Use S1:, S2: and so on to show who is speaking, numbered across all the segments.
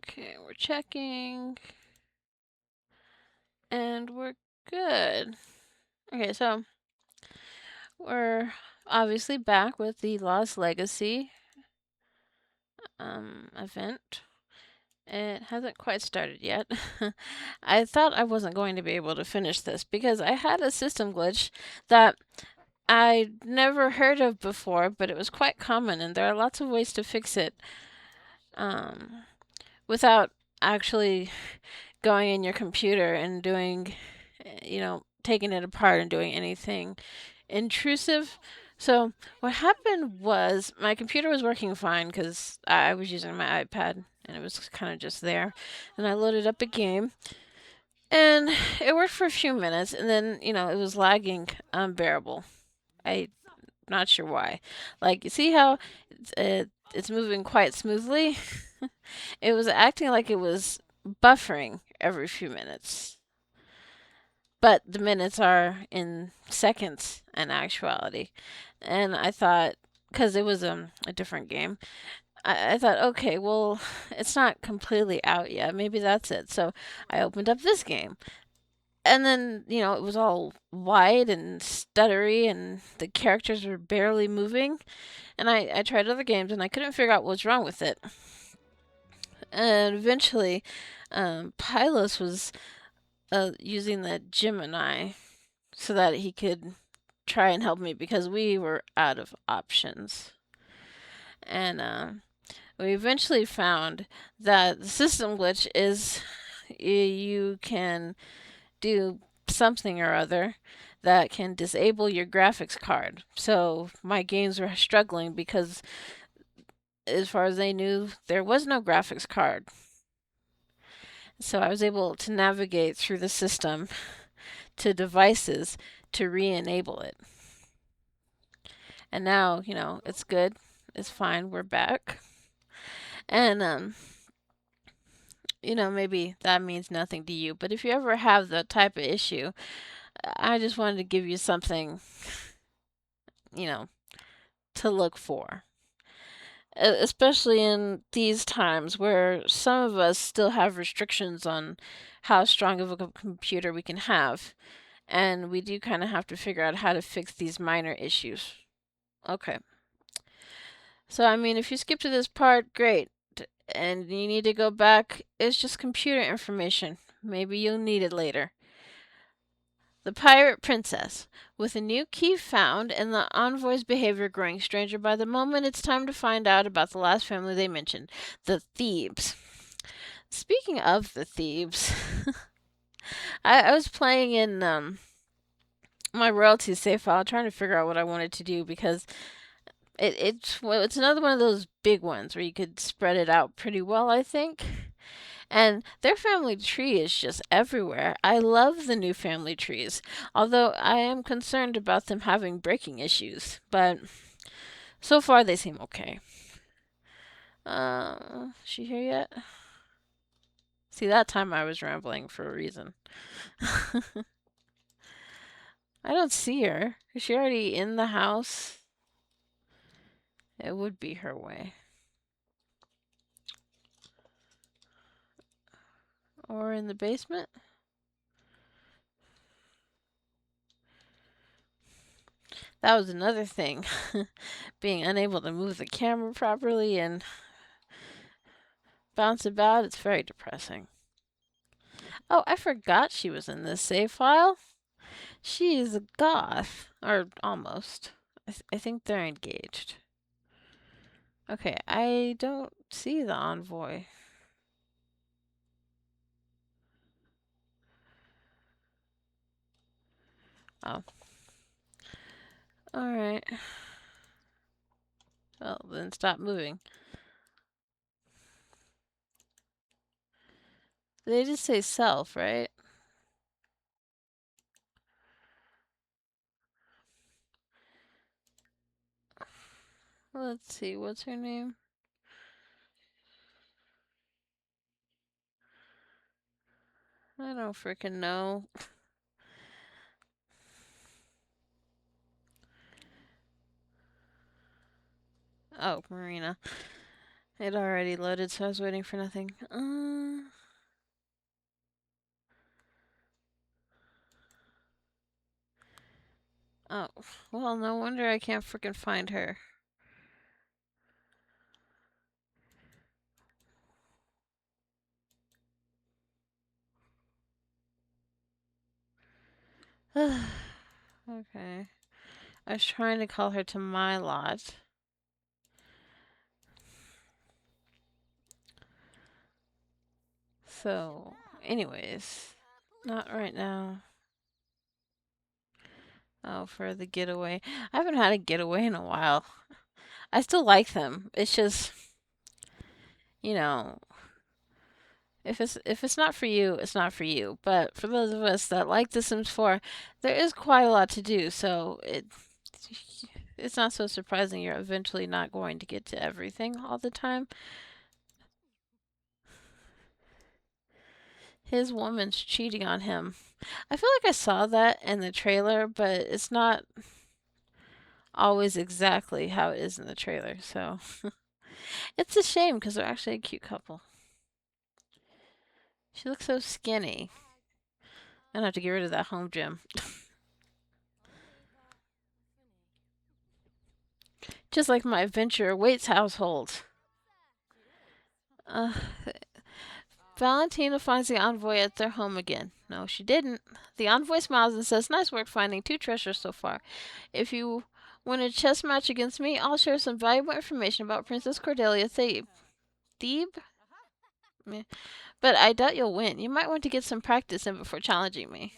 S1: Okay, we're checking. And we're good. Okay, so we're obviously back with the Lost Legacy event. It hasn't quite started yet. I thought I wasn't going to be able to finish this because I had a system glitch that I'd never heard of before, but it was quite common, and there are lots of ways to fix it without actually going in your computer and doing, taking it apart and doing anything intrusive. So what happened was my computer was working fine because I was using my iPad and it was kind of just there. And I loaded up a game and it worked for a few minutes and then, it was lagging unbearable. I'm not sure why. Like, you see how it's moving quite smoothly? It was acting like it was buffering every few minutes. But the minutes are in seconds in actuality. And I thought, because it was a different game, I thought, okay, well, it's not completely out yet. Maybe that's it. So I opened up this game. And then, it was all wide and stuttery, and the characters were barely moving. And I tried other games, and I couldn't figure out what's wrong with it. And eventually, Pylos was using the Gemini so that he could try and help me because we were out of options. And we eventually found that the system glitch is you can do something or other that can disable your graphics card. So my games were struggling because, as far as they knew, there was no graphics card. So I was able to navigate through the system to devices to re-enable it. And now, it's good. It's fine. We're back. And maybe that means nothing to you, but if you ever have that type of issue, I just wanted to give you something, to look for. Especially in these times where some of us still have restrictions on how strong of a computer we can have. And we do kind of have to figure out how to fix these minor issues. Okay. So, if you skip to this part, great. And you need to go back, it's just computer information. Maybe you'll need it later. The Pirate Princess. With a new key found and the envoy's behavior growing stranger by the moment, it's time to find out about the last family they mentioned, the Thebes. Speaking of the Thebes, I was playing in my royalties save file trying to figure out what I wanted to do because it's another one of those big ones where you could spread it out pretty well, I think. And their family tree is just everywhere. I love the new family trees, although I am concerned about them having breaking issues. But so far they seem okay. Is she here yet? See, that time I was rambling for a reason. I don't see her. Is she already in the house? It would be her way. Or in the basement? That was another thing. Being unable to move the camera properly and bounce about, it's very depressing. Oh, I forgot she was in this save file. She is a goth. Or almost. I think they're engaged. Okay, I don't see the envoy. Oh. Alright. Well, then stop moving. They just say self, right? Let's see, what's her name? I don't freaking know. Oh, Marina. It already loaded, so I was waiting for nothing. Oh, well, no wonder I can't freaking find her. Okay. I was trying to call her to my lot. So, anyways, not right now. Oh, for the getaway. I haven't had a getaway in a while. I still like them. It's just, you know, if it's not for you, it's not for you. But for those of us that like The Sims 4, there is quite a lot to do. So it's not so surprising you're eventually not going to get to everything all the time. His woman's cheating on him. I feel like I saw that in the trailer, but it's not always exactly how it is in the trailer. So it's a shame because they're actually a cute couple. She looks so skinny. I'm gonna have to get rid of that home gym. Just like my Adventure Waits household. Uh, Valentina finds the envoy at their home again. No, she didn't. The envoy smiles and says, "Nice work finding 2 treasures so far. If you win a chess match against me, I'll share some valuable information about Princess Cordelia Thebe? Meh. But I doubt you'll win. You might want to get some practice in before challenging me.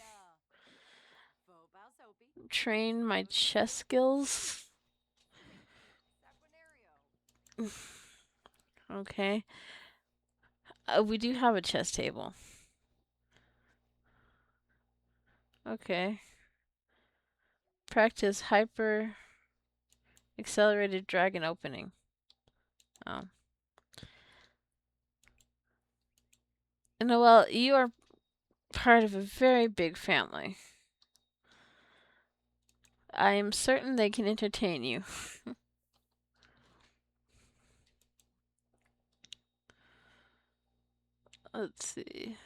S1: Train my chess skills? Okay. We do have a chess table. Okay. Practice hyper accelerated dragon opening. Oh. Noelle, you are part of a very big family. I am certain they can entertain you. Let's see.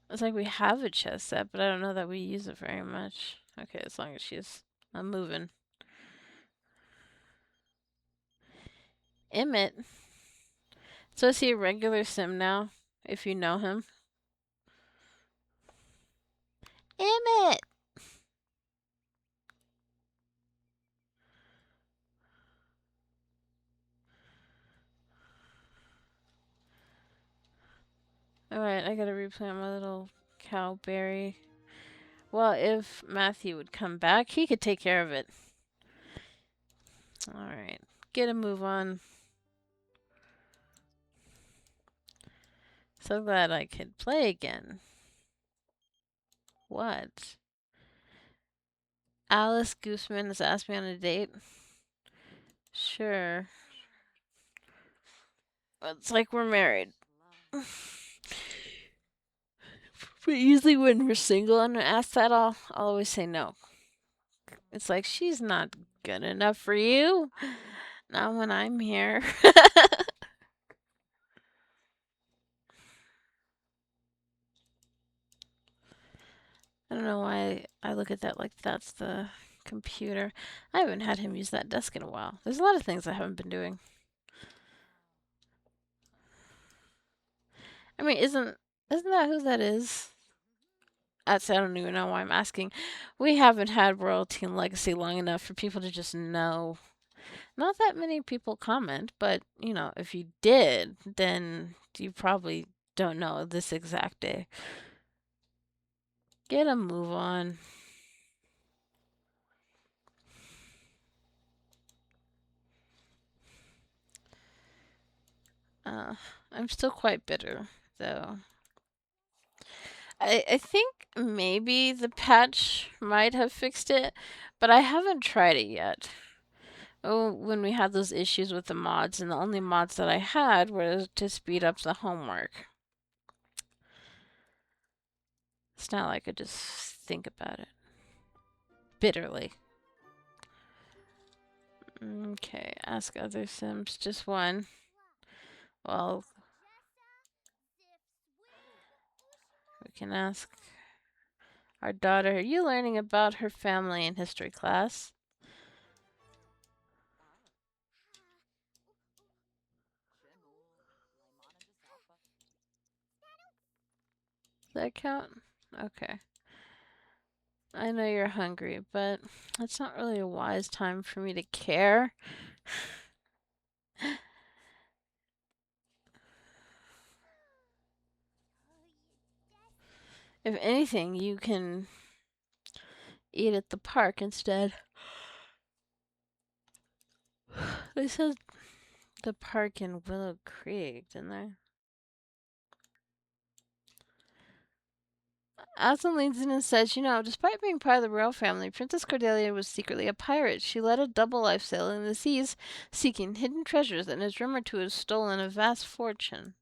S1: It's like we have a chess set, but I don't know that we use it very much. Okay, as long as she's moving. Emmett. So is he a regular sim now? If you know him? Emmett! Alright, I gotta replant my little cowberry. Well, if Matthew would come back, he could take care of it. Alright, get a move on. So glad I could play again. What? Alice Gooseman has asked me on a date. Sure. It's like we're married. But usually when we're single and asked that, I'll always say no. It's like, she's not good enough for you. Not when I'm here. I don't know why I look at that like that's the computer. I haven't had him use that desk in a while. There's a lot of things I haven't been doing. I mean, isn't that who that is? I don't even know why I'm asking. We haven't had Royalty and Legacy long enough for people to just know. Not that many people comment, but if you did, then you probably don't know this exact day. Get a move on. I'm still quite bitter, though. I think maybe the patch might have fixed it, but I haven't tried it yet. Oh, when we had those issues with the mods, and the only mods that I had were to speed up the homework. It's not like I could just think about it bitterly. Okay, ask other Sims. Just one. Well, we can ask our daughter. Are you learning about her family in history class? Does that count? Okay. I know you're hungry, but it's not really a wise time for me to care. If anything, you can eat at the park instead. They said the park in Willow Creek, didn't they? Aslan leans in and says, despite being part of the royal family, Princess Cordelia was secretly a pirate. She led a double life sailing the seas, seeking hidden treasures, and is rumored to have stolen a vast fortune.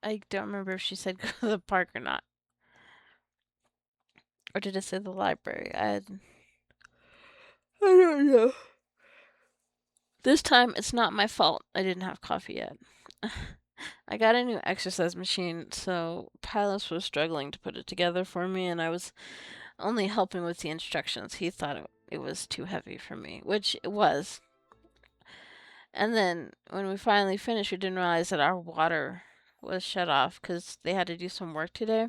S1: I don't remember if she said go to the park or not. Or did it say the library? I don't know. This time, it's not my fault. I didn't have coffee yet. I got a new exercise machine, so Palos was struggling to put it together for me, and I was only helping with the instructions. He thought it was too heavy for me, which it was. And then when we finally finished, we didn't realize that our water was shut off because they had to do some work today.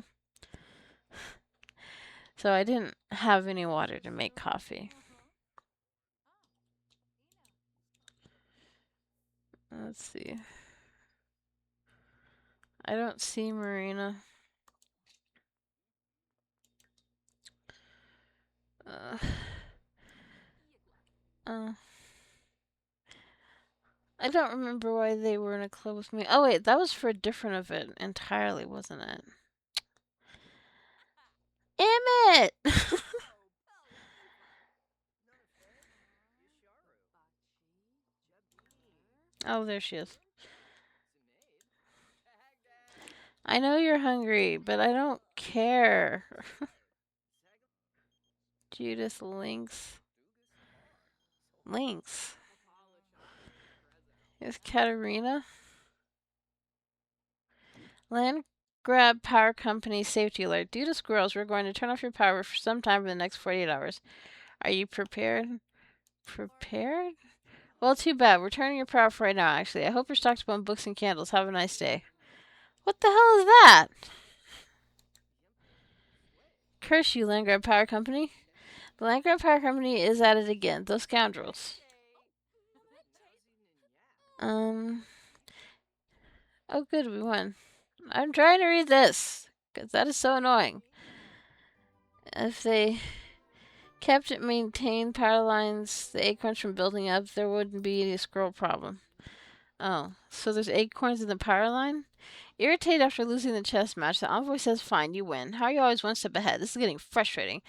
S1: So I didn't have any water to make coffee. Let's see. I don't see Marina. Uh, I don't remember why they were in a club with me. Oh wait, that was for a different event entirely, wasn't it? Emmett! Oh, there she is. I know you're hungry, but I don't care. Judas Lynx. Lynx. Is Katarina? Land Grab Power Company safety alert. Due to squirrels, we're going to turn off your power for some time in the next 48 hours. Are you prepared? Prepared? Well, too bad. We're turning your power off right now, actually. I hope you're stocked up on books and candles. Have a nice day. What the hell is that? Curse you, Land Grab Power Company. The Land Grab Power Company is at it again. Those scoundrels. Oh, good. We won. I'm trying to read this, because that is so annoying. If they kept it maintained power lines, the acorns from building up, there wouldn't be any squirrel problem. Oh, so there's acorns in the power line? Irritated after losing the chess match, the envoy says, fine, you win. How are you always one step ahead? This is getting frustrating.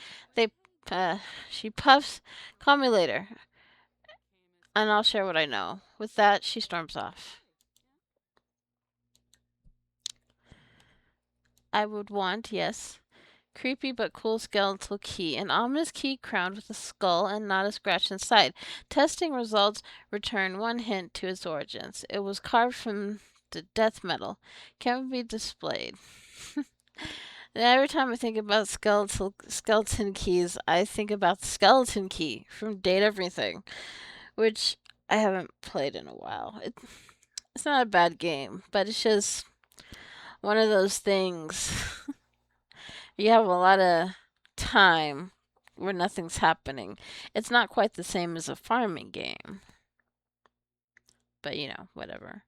S1: She puffs, call me later, and I'll share what I know. With that, she storms off. I would want, yes. Creepy but cool skeletal key. An ominous key crowned with a skull and not a scratch inside. Testing results return one hint to its origins. It was carved from the death metal. Can be displayed. Every time I think about skeleton keys, I think about the skeleton key from Date Everything, which I haven't played in a while. It's not a bad game, but it's just one of those things. You have a lot of time where nothing's happening. It's not quite the same as a farming game. But, whatever.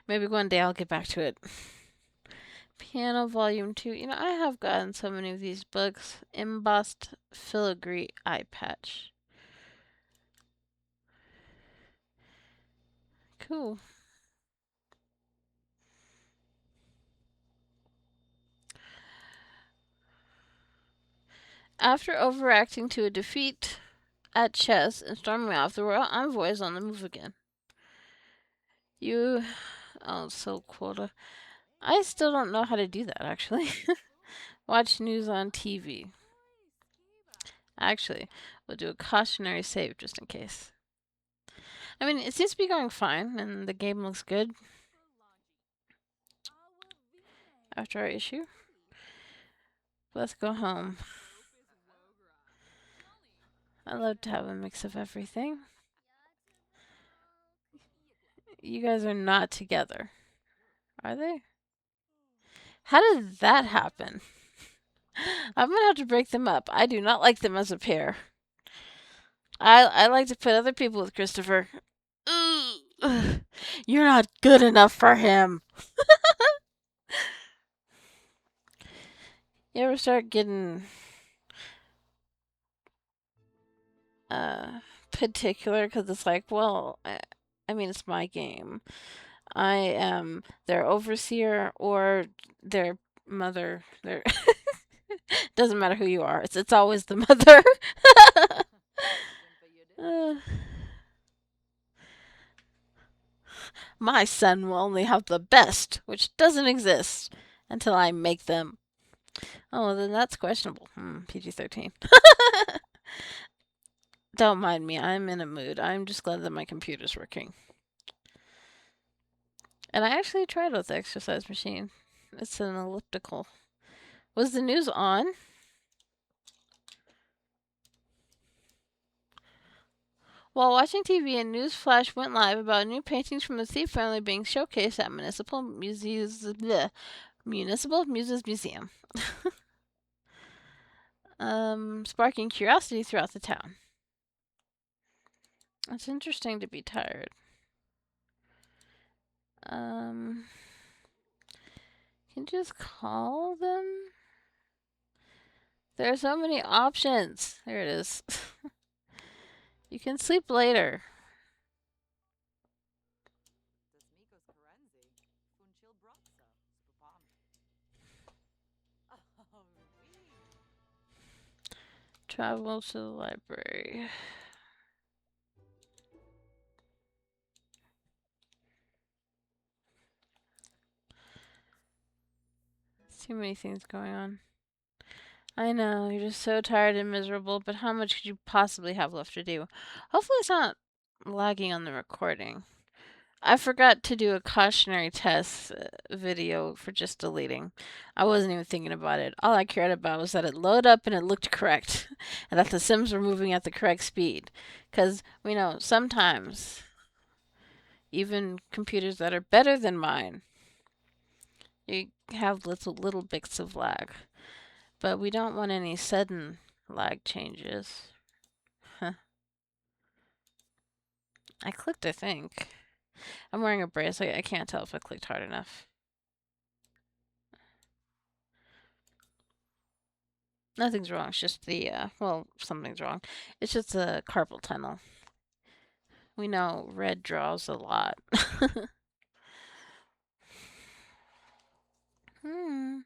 S1: Maybe one day I'll get back to it. Piano Volume 2. I have gotten so many of these books. Embossed filigree eye patch. Cool. After overacting to a defeat at chess and storming off, the royal envoy is on the move again. Oh, so quota. I still don't know how to do that, actually. Watch news on TV. Actually, we'll do a cautionary save just in case. I mean, it seems to be going fine, and the game looks good after our issue. Let's go home. I love to have a mix of everything. You guys are not together, are they? How did that happen? I'm gonna have to break them up. I do not like them as a pair. I like to put other people with Christopher. Ugh. You're not good enough for him. You ever start getting uh particular because it's like, well, I mean, it's my game. I am their overseer or their mother. Their doesn't matter who you are. It's always the mother. uh, my son will only have the best, which doesn't exist until I make them. Oh, then that's questionable. PG-13. Don't mind me. I'm in a mood. I'm just glad that my computer's working. And I actually tried with the exercise machine. It's an elliptical. Was the news on? While watching TV, a news flash went live about new paintings from the Thief family being showcased at Municipal Muses Museum, sparking curiosity throughout the town. It's interesting to be tired. Can you just call them? There are so many options. There it is. You can sleep later. Travel to the library. Too many things going on. I know, you're just so tired and miserable, but how much could you possibly have left to do? Hopefully it's not lagging on the recording. I forgot to do a cautionary test video for just deleting. I wasn't even thinking about it. All I cared about was that it loaded up and it looked correct, and that the Sims were moving at the correct speed. Because we know sometimes, even computers that are better than mine, you have little bits of lag. But we don't want any sudden lag changes. Huh. I clicked, I think. I'm wearing a brace. I can't tell if I clicked hard enough. Nothing's wrong. It's just the, well, something's wrong. It's just the carpal tunnel. We know red draws a lot. hmm.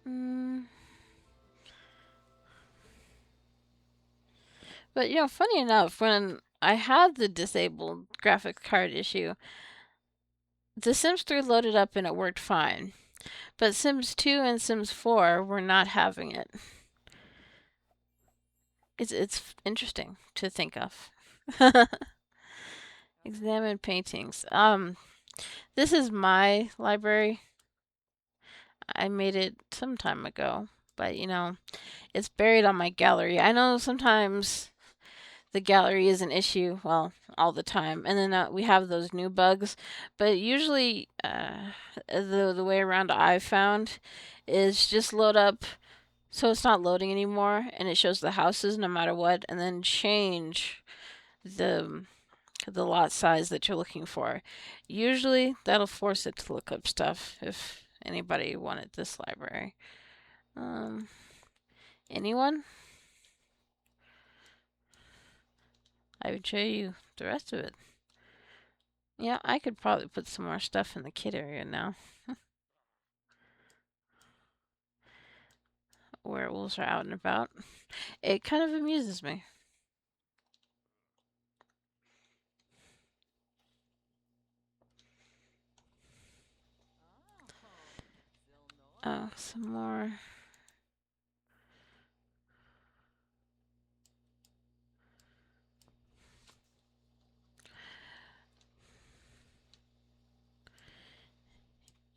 S1: Mm. But, funny enough, when I had the disabled graphics card issue, The Sims 3 loaded up and it worked fine. But Sims 2 and Sims 4 were not having it. It's interesting to think of. Examine paintings. This is my library. I made it some time ago, but it's buried on my gallery. I know sometimes the gallery is an issue, well, all the time, and then we have those new bugs, but usually the way around I've found is just load up so it's not loading anymore and it shows the houses no matter what, and then change the lot size that you're looking for. Usually that'll force it to look up stuff if anybody wanted this library. Anyone? I would show you the rest of it. Yeah, I could probably put some more stuff in the kid area now. Werewolves are out and about. It kind of amuses me. some more.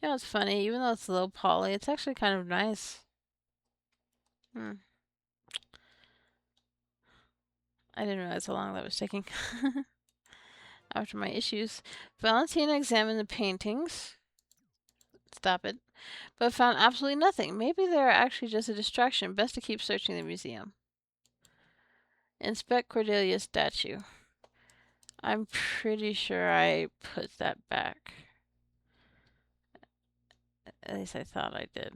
S1: You know, it's funny. Even though it's low poly, it's actually kind of nice. I didn't realize how long that was taking. After my issues, Valentina examined the paintings. Stop it. But found absolutely nothing. Maybe they're actually just a distraction. Best to keep searching the museum. Inspect Cordelia's statue. I'm pretty sure I put that back. At least I thought I did.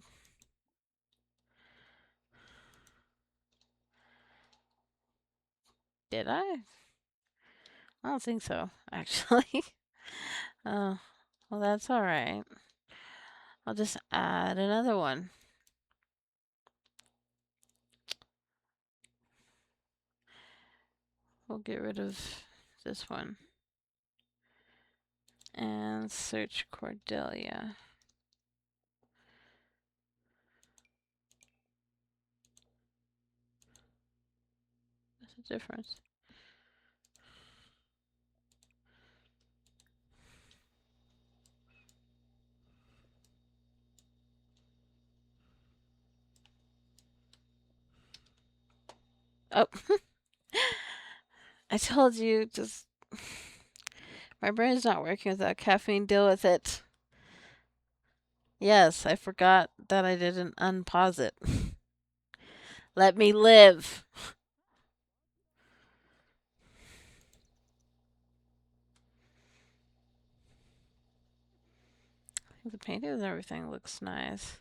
S1: Did I? I don't think so, actually. Oh, well, that's alright. I'll just add another one. We'll get rid of this one. And search Cordelia. What's the difference? Oh. I told you, just... My brain's not working without caffeine. Deal with it. Yes, I forgot that I didn't unpause it. Let me live. The painting and everything looks nice.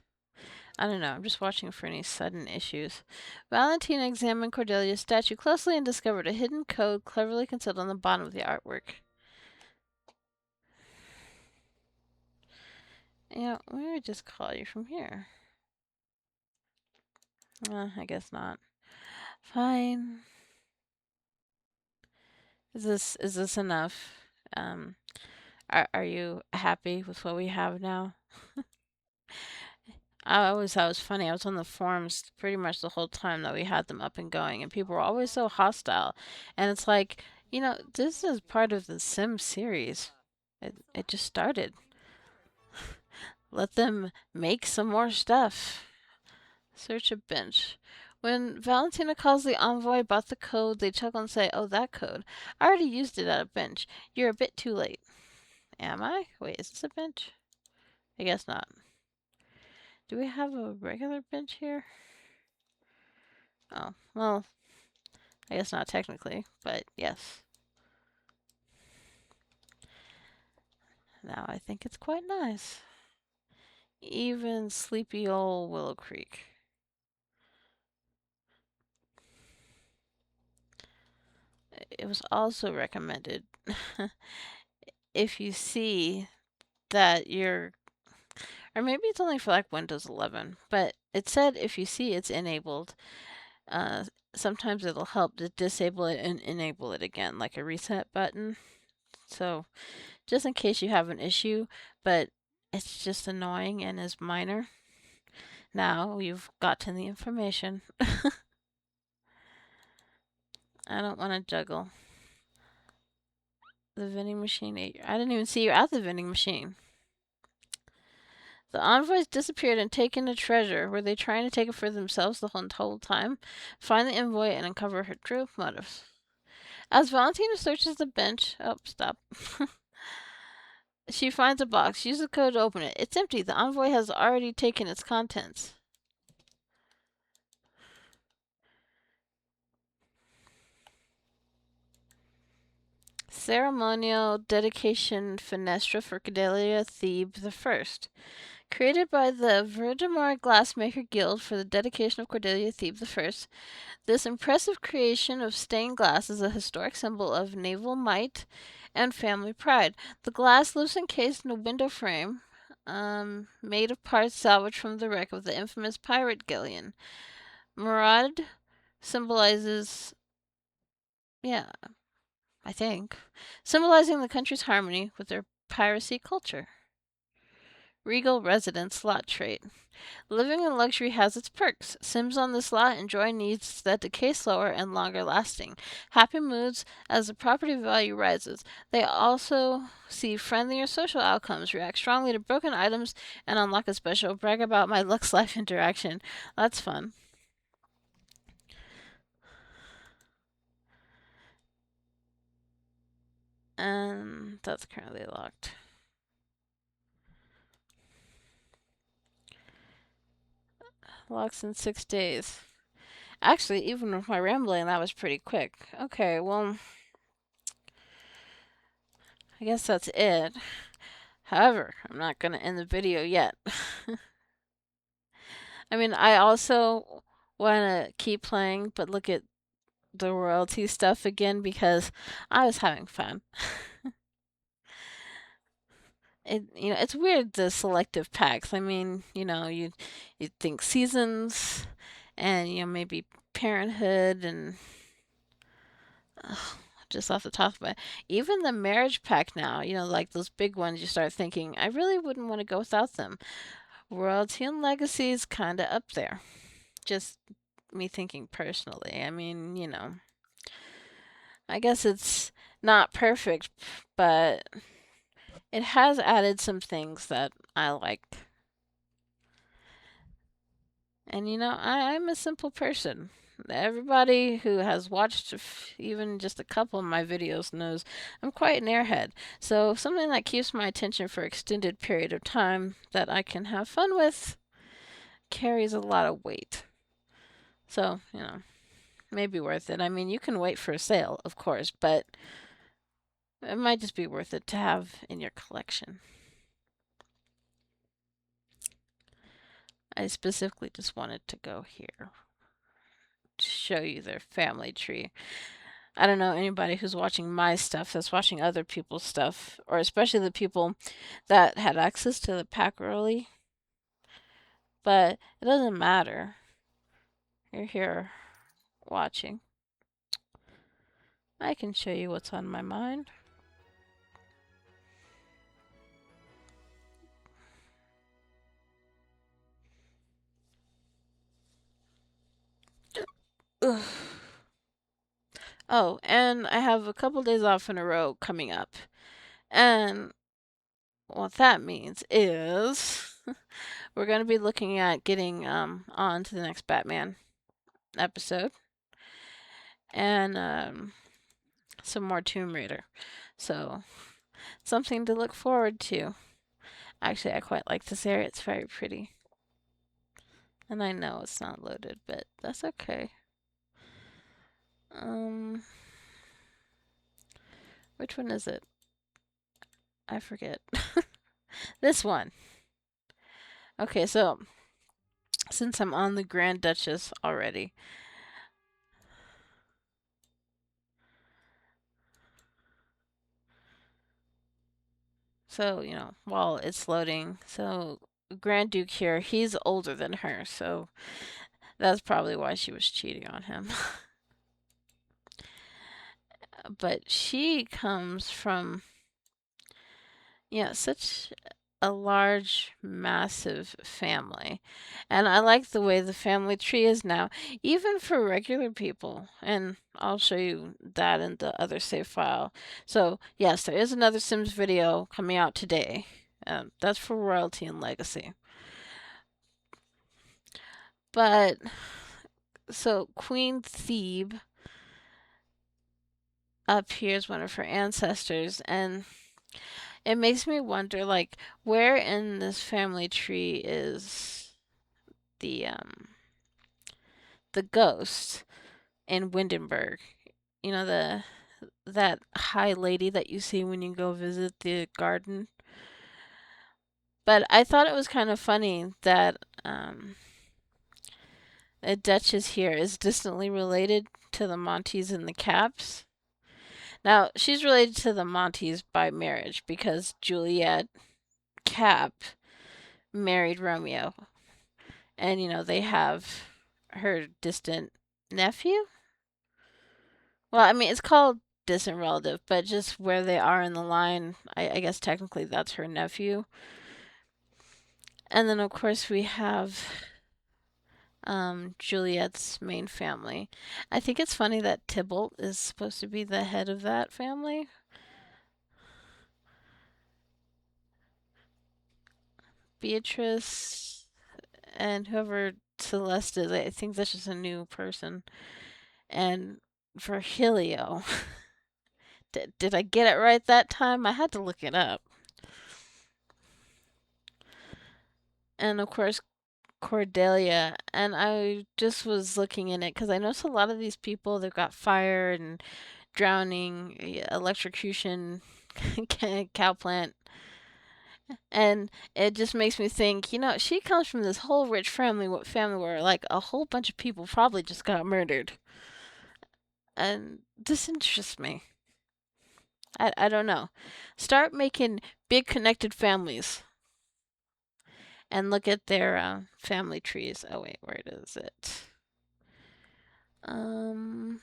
S1: I don't know. I'm just watching for any sudden issues. Valentina examined Cordelia's statue closely and discovered a hidden code cleverly concealed on the bottom of the artwork. Yeah, we would just call you from here. I guess not. Fine. Is this enough? Are you happy with what we have now? I always thought it was funny. I was on the forums pretty much the whole time that we had them up and going, and people were always so hostile. And it's like, this is part of the Sim series. It just started. Let them make some more stuff. Search a bench. When Valentina calls the envoy about the code, they chuckle and say, "Oh, that code. I already used it at a bench. You're a bit too late." Am I? Wait, is this a bench? I guess not. Do we have a regular bench here? Oh, well, I guess not technically, but yes. Now I think it's quite nice. Even sleepy old Willow Creek. It was also recommended if you see that you're, or maybe it's only for like Windows 11, but it said if you see it's enabled, uh, sometimes it'll help to disable it and enable it again, like a reset button. So just in case you have an issue, but it's just annoying and is minor. Now you've gotten the information. I don't want to juggle. The vending machine ate. I didn't even see you at the vending machine. The envoys disappeared and taken a treasure. Were they trying to take it for themselves the whole time? Find the envoy and uncover her true motives. As Valentina searches the bench, oh, stop. She finds a box. Use the code to open it. It's empty. The envoy has already taken its contents. Ceremonial dedication fenestra for Cordelia Thebe I. Created by the Verdemar Glassmaker Guild for the dedication of Cordelia Thebe I, this impressive creation of stained glass is a historic symbol of naval might and family pride. The glass lives encased in a window frame made of parts salvaged from the wreck of the infamous pirate galleon. Murad symbolizes, yeah, I think, symbolizing the country's harmony with their piracy culture. Regal residence lot trait. Living in luxury has its perks. Sims on this lot enjoy needs that decay slower and longer lasting. Happy moods as the property value rises. They also see friendlier social outcomes, react strongly to broken items, and unlock a special brag about my Lux Life interaction. That's fun. And that's currently locked. Locks in 6 days. Actually, even with my rambling, that was pretty quick. Okay, well, I guess that's it. However, I'm not going to end the video yet. I mean, I also want to keep playing, but look at the royalty stuff again because I was having fun. It's weird the selective packs. I mean, you think seasons, and maybe parenthood, and just off the top of my, even the marriage pack now. Like those big ones, you start thinking I really wouldn't want to go without them. Royalty and legacy is kind of up there. Just me thinking personally. I mean, I guess it's not perfect, but it has added some things that I like. And I'm a simple person. Everybody who has watched even just a couple of my videos knows I'm quite an airhead. So something that keeps my attention for extended period of time that I can have fun with carries a lot of weight. So, maybe worth it. I mean, you can wait for a sale, of course, but it might just be worth it to have in your collection. I specifically just wanted to go here to show you their family tree. I don't know anybody who's watching my stuff that's watching other people's stuff, or especially the people that had access to the pack early. But it doesn't matter. You're here watching. I can show you what's on my mind. Ugh. Oh, and I have a couple days off in a row coming up. And what that means is we're going to be looking at getting on to the next Batman episode and some more Tomb Raider. So, something to look forward to. Actually, I quite like this area. It's very pretty. And I know it's not loaded, but that's okay. Which one is it? I forget. This one. Okay, so since I'm on the Grand Duchess already, so, while it's loading, so Grand Duke here, he's older than her, so that's probably why she was cheating on him. But she comes from, such a large, massive family. And I like the way the family tree is now, even for regular people. And I'll show you that in the other save file. So, yes, there is another Sims video coming out today. That's for Royalty and Legacy. But, so Queen Thebe up here is one of her ancestors. And it makes me wonder, like, where in this family tree is the ghost in Windenburg? That high lady that you see when you go visit the garden. But I thought it was kind of funny that a duchess here is distantly related to the Montes and the Caps. Now, she's related to the Montes by marriage because Juliet Cap married Romeo. And, they have her distant nephew. Well, I mean, it's called distant relative, but just where they are in the line, I guess technically that's her nephew. And then, of course, we have Juliet's main family. I think it's funny that Tybalt is supposed to be the head of that family. Beatrice and whoever Celeste is, I think that's just a new person. And Virgilio, did I get it right that time? I had to look it up. And of course, Cordelia. And I just was looking in it because I noticed a lot of these people, they've got fire and drowning, electrocution, cow plant. And it just makes me think, she comes from this whole rich family where like a whole bunch of people probably just got murdered. And this interests me. I don't know. Start making big connected families and look at their family trees. Oh wait, where is it? Um,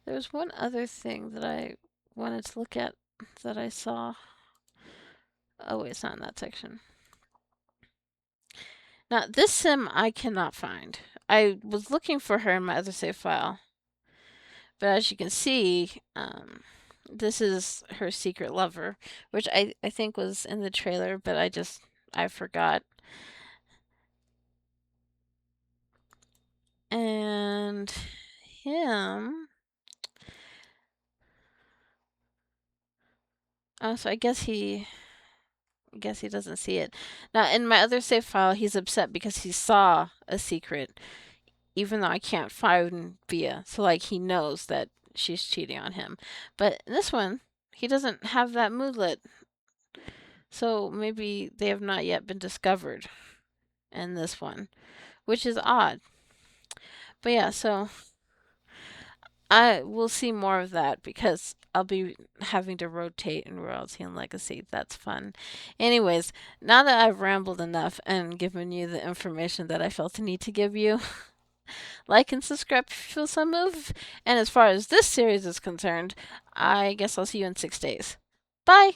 S1: there's one other thing that I wanted to look at that I saw. Oh wait, it's not in that section. Now this sim I cannot find. I was looking for her in my other save file, but as you can see, this is her secret lover, which I think was in the trailer, but I forgot. And him. Oh, so I guess he doesn't see it. Now, in my other save file, he's upset because he saw a secret, even though I can't find Via. So, like, he knows that she's cheating on him. But in this one, he doesn't have that moodlet. So maybe they have not yet been discovered in this one, which is odd. But yeah, so I will see more of that because I'll be having to rotate in Royalty and Legacy. That's fun. Anyways, now that I've rambled enough and given you the information that I felt the need to give you, like and subscribe if you feel some move. And as far as this series is concerned, I guess I'll see you in 6 days. Bye!